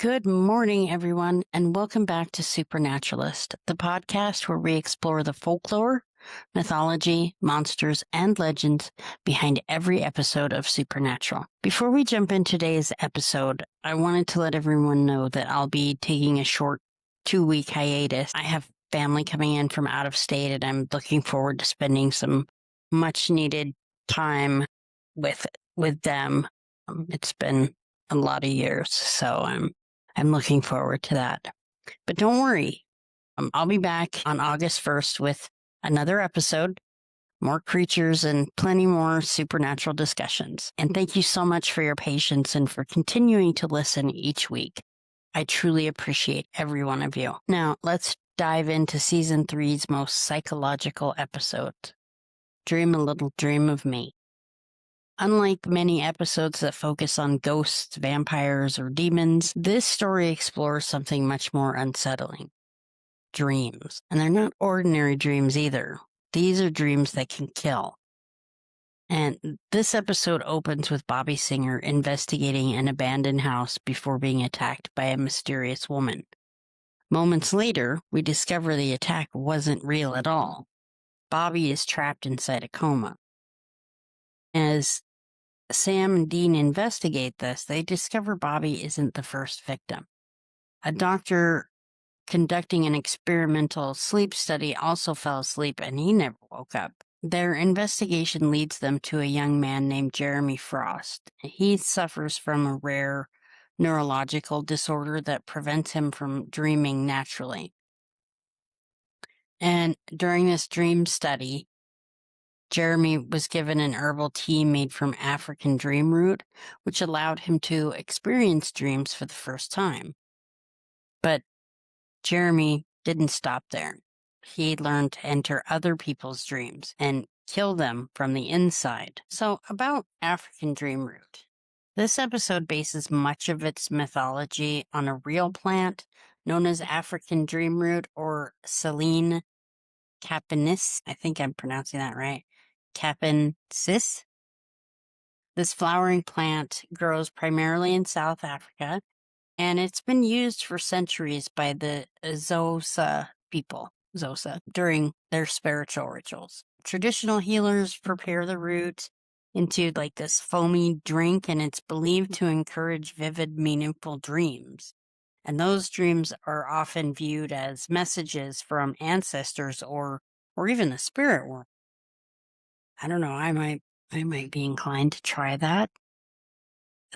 Good morning, everyone, and welcome back to Supernaturalist, the podcast where we explore the folklore, mythology, monsters, and legends behind every episode of Supernatural. Before we jump into today's episode, I wanted to let everyone know that I'll be taking a short 2-week hiatus. I have family coming in from out of state, and I'm looking forward to spending some much-needed time with them. It's been a lot of years, so I'm looking forward to that. But don't worry, I'll be back on August 1st with another episode, more creatures, and plenty more supernatural discussions. And thank you so much for your patience and for continuing to listen each week. I truly appreciate every one of you. Now, let's dive into Season 3's most psychological episode, Dream a Little Dream of Me. Unlike many episodes that focus on ghosts, vampires, or demons, this story explores something much more unsettling. Dreams. And they're not ordinary dreams either. These are dreams that can kill. And this episode opens with Bobby Singer investigating an abandoned house before being attacked by a mysterious woman. Moments later, we discover the attack wasn't real at all. Bobby is trapped inside a coma. As Sam and Dean investigate this, they discover Bobby isn't the first victim. A doctor conducting an experimental sleep study also fell asleep and he never woke up. Their investigation leads them to a young man named Jeremy Frost. He suffers from a rare neurological disorder that prevents him from dreaming naturally. And during this dream study, Jeremy was given an herbal tea made from African dream root, which allowed him to experience dreams for the first time. But Jeremy didn't stop there. He learned to enter other people's dreams and kill them from the inside. So, about African dream root. This episode bases much of its mythology on a real plant known as African dream root, or Selene capensis. I think I'm pronouncing that right. Capensis. This flowering plant grows primarily in South Africa, and it's been used for centuries by the Xhosa people, during their spiritual rituals. Traditional healers prepare the root into like this foamy drink, and it's believed to encourage vivid, meaningful dreams. And those dreams are often viewed as messages from ancestors or even the spirit world. I don't know, I might be inclined to try that.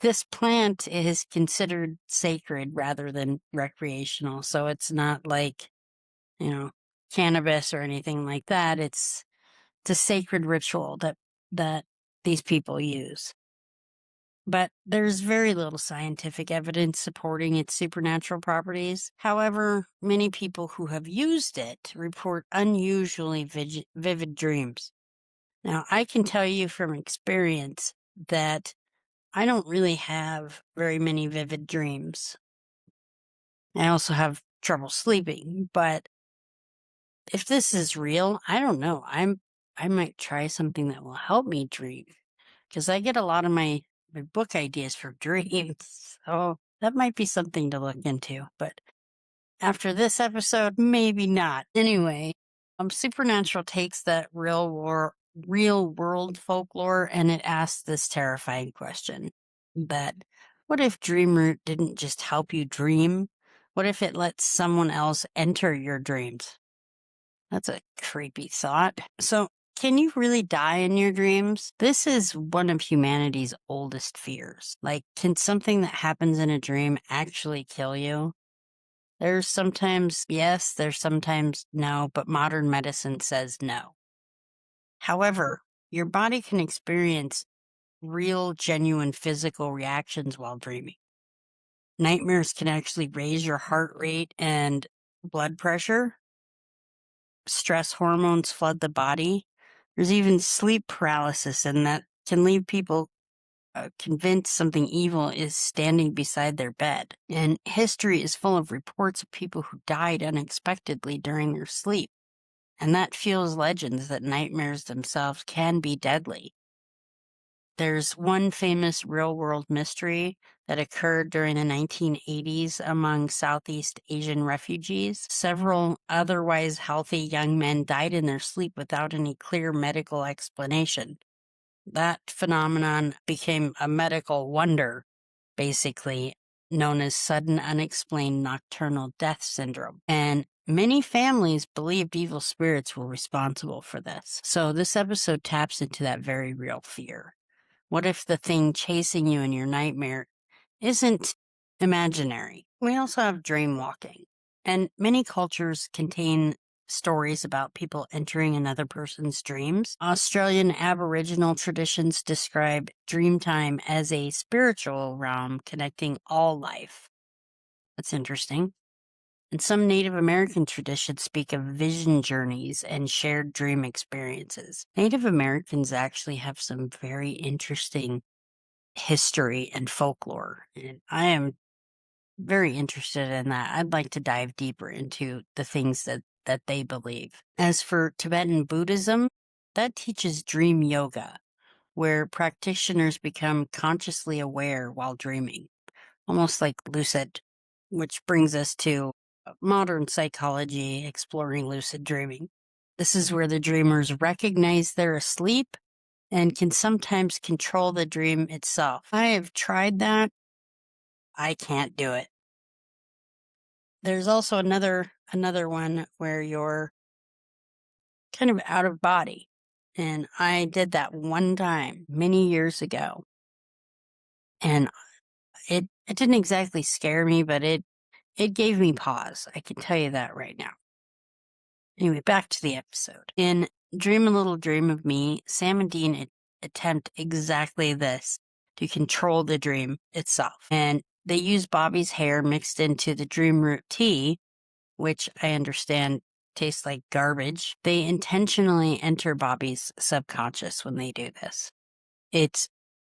This plant is considered sacred rather than recreational, so it's not like, cannabis or anything like that. It's a sacred ritual that these people use. But there's very little scientific evidence supporting its supernatural properties. However, many people who have used it report unusually vivid dreams. Now, I can tell you from experience that I don't really have very many vivid dreams. I also have trouble sleeping, but if this is real, I don't know. I might try something that will help me dream, because I get a lot of my book ideas for dreams. So that might be something to look into, but after this episode, maybe not. Anyway, Supernatural takes that real world folklore and it asks this terrifying question: that what if dream root didn't just help you dream? What if it lets someone else enter your dreams? That's a creepy thought. So, can you really die in your dreams? This is one of humanity's oldest fears. Like, can something that happens in a dream actually kill you? There's sometimes yes, there's sometimes no, but modern medicine says no. However, your body can experience real, genuine physical reactions while dreaming. Nightmares can actually raise your heart rate and blood pressure. Stress hormones flood the body. There's even sleep paralysis, and that can leave people convinced something evil is standing beside their bed. And history is full of reports of people who died unexpectedly during their sleep. And that fuels legends that nightmares themselves can be deadly. There's one famous real-world mystery that occurred during the 1980s among Southeast Asian refugees. Several otherwise healthy young men died in their sleep without any clear medical explanation. That phenomenon became a medical wonder, basically, known as sudden unexplained nocturnal death syndrome. And many families believed evil spirits were responsible for this. So this episode taps into that very real fear. What if the thing chasing you in your nightmare isn't imaginary? We also have dream walking, and many cultures contain stories about people entering another person's dreams. Australian Aboriginal traditions describe dream time as a spiritual realm connecting all life. That's interesting. And some Native American traditions speak of vision journeys and shared dream experiences. Native Americans actually have some very interesting history and folklore, and I am very interested in that. I'd like to dive deeper into the things that they believe. As for Tibetan Buddhism, that teaches dream yoga, where practitioners become consciously aware while dreaming, almost like lucid, which brings us to modern psychology exploring lucid dreaming. This is where the dreamers recognize they're asleep and can sometimes control the dream itself. I have tried that. I can't do it. There's also another one where you're kind of out of body. And I did that one time many years ago. And it didn't exactly scare me, but it gave me pause. I can tell you that right now. Anyway, back to the episode. In Dream a Little Dream of Me, Sam and Dean attempt exactly this, to control the dream itself. And they use Bobby's hair mixed into the dream root tea, which I understand tastes like garbage. They intentionally enter Bobby's subconscious when they do this. It's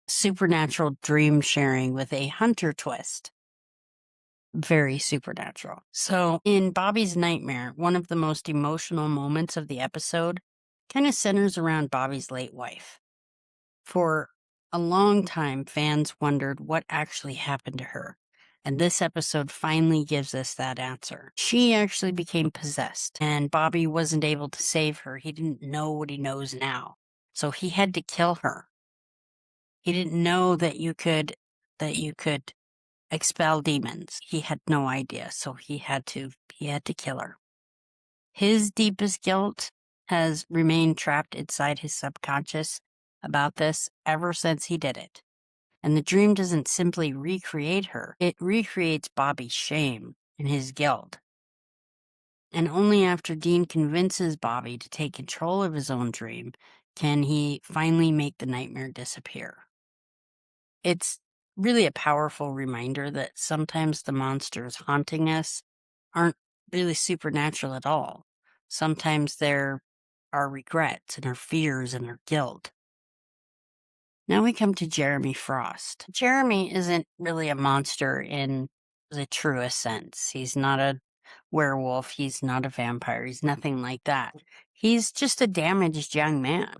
supernatural dream sharing with a hunter twist. Very supernatural. So in Bobby's nightmare, one of the most emotional moments of the episode kind of centers around Bobby's late wife. For a long time, fans wondered what actually happened to her, and this episode finally gives us that answer. She actually became possessed, and Bobby wasn't able to save her. He didn't know what he knows now, so he had to kill her. He didn't know that you could expel demons. He had no idea, so he had to kill her. His deepest guilt has remained trapped inside his subconscious about this ever since he did it. And the dream doesn't simply recreate her, it recreates Bobby's shame and his guilt. And only after Dean convinces Bobby to take control of his own dream can he finally make the nightmare disappear. It's really a powerful reminder that sometimes the monsters haunting us aren't really supernatural at all. Sometimes they're our regrets and our fears and our guilt. Now we come to Jeremy Frost. Jeremy isn't really a monster in the truest sense. He's not a werewolf. He's not a vampire. He's nothing like that. He's just a damaged young man.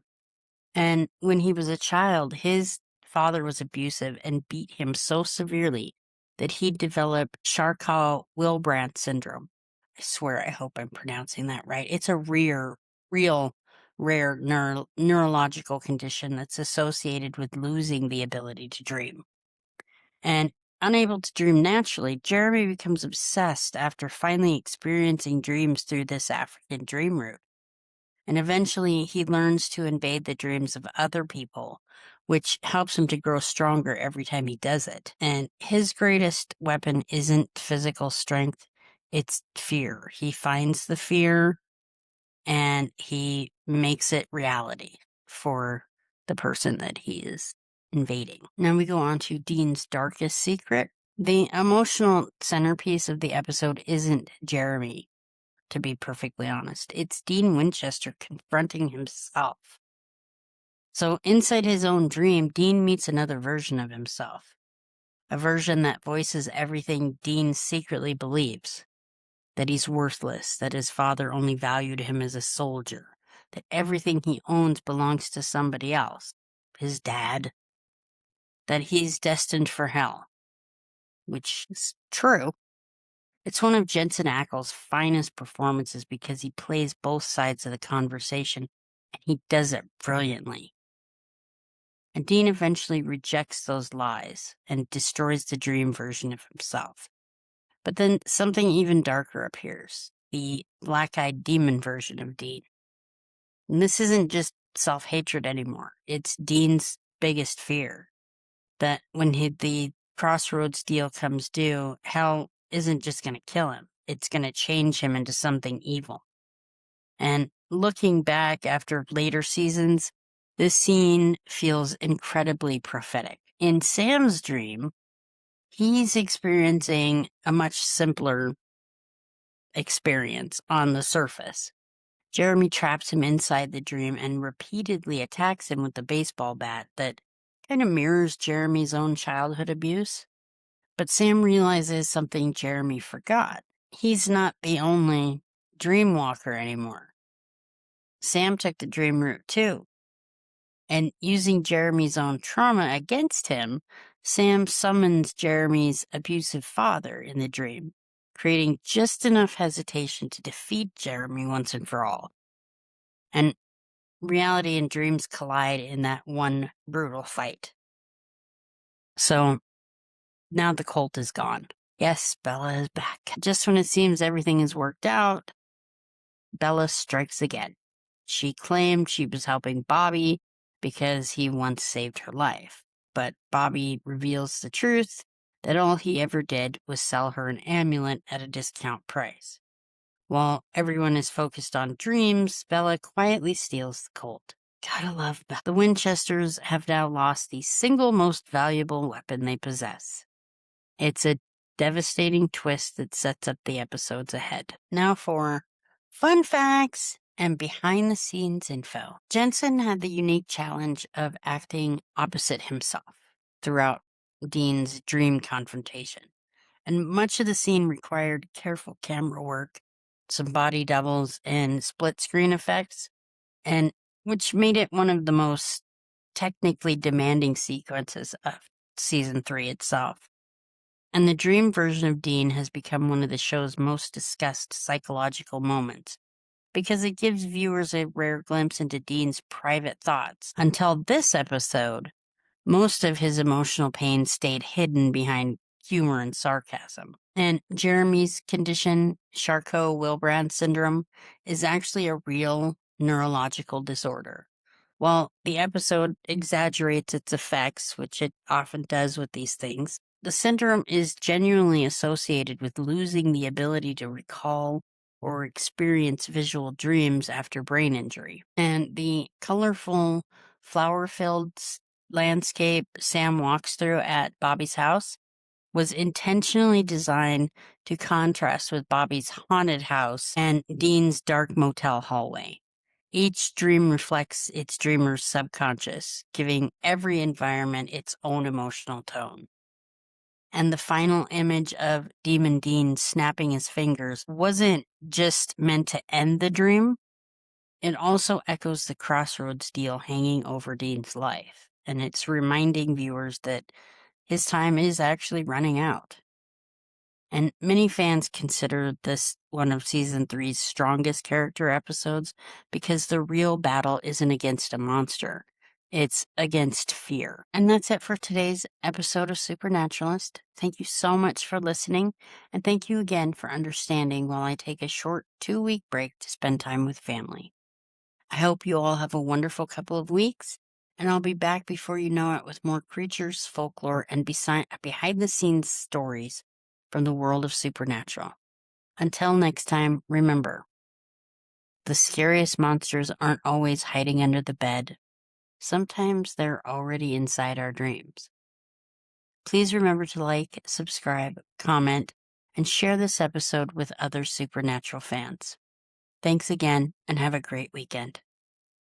And when he was a child, his father was abusive and beat him so severely that he developed Charcot-Wilbrand syndrome. I swear, I hope I'm pronouncing that right. It's a real rare neurological condition that's associated with losing the ability to dream. And unable to dream naturally, Jeremy becomes obsessed after finally experiencing dreams through this African dream route. And eventually he learns to invade the dreams of other people, which helps him to grow stronger every time he does it. And his greatest weapon isn't physical strength, it's fear. He finds the fear and he makes it reality for the person that he is invading. Now we go on to Dean's darkest secret. The emotional centerpiece of the episode isn't Jeremy, to be perfectly honest. It's Dean Winchester confronting himself. So inside his own dream, Dean meets another version of himself. A version that voices everything Dean secretly believes. That he's worthless, that his father only valued him as a soldier, that everything he owns belongs to somebody else. His dad, that he's destined for hell, which is true. It's one of Jensen Ackles' finest performances because he plays both sides of the conversation, and he does it brilliantly. And Dean eventually rejects those lies and destroys the dream version of himself. But then something even darker appears, the black-eyed demon version of Dean. And this isn't just self-hatred anymore. It's Dean's biggest fear, that when the Crossroads deal comes due, hell isn't just going to kill him. It's going to change him into something evil. And looking back after later seasons, this scene feels incredibly prophetic. In Sam's dream, he's experiencing a much simpler experience on the surface. Jeremy traps him inside the dream and repeatedly attacks him with a baseball bat that kind of mirrors Jeremy's own childhood abuse. But Sam realizes something Jeremy forgot. He's not the only dream walker anymore. Sam took the dream route too. And using Jeremy's own trauma against him, Sam summons Jeremy's abusive father in the dream, creating just enough hesitation to defeat Jeremy once and for all. And reality and dreams collide in that one brutal fight. So now the cult is gone. Yes, Bella is back. Just when it seems everything is worked out, Bella strikes again. She claimed she was helping Bobby because he once saved her life. But Bobby reveals the truth that all he ever did was sell her an amulet at a discount price. While everyone is focused on dreams, Bella quietly steals the colt. Gotta love Bella. The Winchesters have now lost the single most valuable weapon they possess. It's a devastating twist that sets up the episodes ahead. Now for fun facts and behind-the-scenes info. Jensen had the unique challenge of acting opposite himself throughout Dean's dream confrontation, and much of the scene required careful camera work, some body doubles, and split-screen effects, and which made it one of the most technically demanding sequences of Season 3 itself. And the dream version of Dean has become one of the show's most discussed psychological moments, because it gives viewers a rare glimpse into Dean's private thoughts. Until this episode, most of his emotional pain stayed hidden behind humor and sarcasm. And Jeremy's condition, Charcot-Wilbrand syndrome, is actually a real neurological disorder. While the episode exaggerates its effects, which it often does with these things, the syndrome is genuinely associated with losing the ability to recall or experience visual dreams after brain injury. And the colorful, flower-filled landscape Sam walks through at Bobby's house was intentionally designed to contrast with Bobby's haunted house and Dean's dark motel hallway. Each dream reflects its dreamer's subconscious, giving every environment its own emotional tone. And the final image of Demon Dean snapping his fingers wasn't just meant to end the dream. It also echoes the Crossroads deal hanging over Dean's life, and it's reminding viewers that his time is actually running out. And many fans consider this one of Season 3's strongest character episodes because the real battle isn't against a monster. It's against fear. And that's it for today's episode of Supernaturalist. Thank you so much for listening, and thank you again for understanding while I take a short 2-week break to spend time with family. I hope you all have a wonderful couple of weeks, and I'll be back before you know it with more creatures, folklore, and behind-the-scenes stories from the world of supernatural. Until next time, remember, the scariest monsters aren't always hiding under the bed. Sometimes they're already inside our dreams. Please remember to like, subscribe, comment, and share this episode with other supernatural fans. Thanks again, and have a great weekend.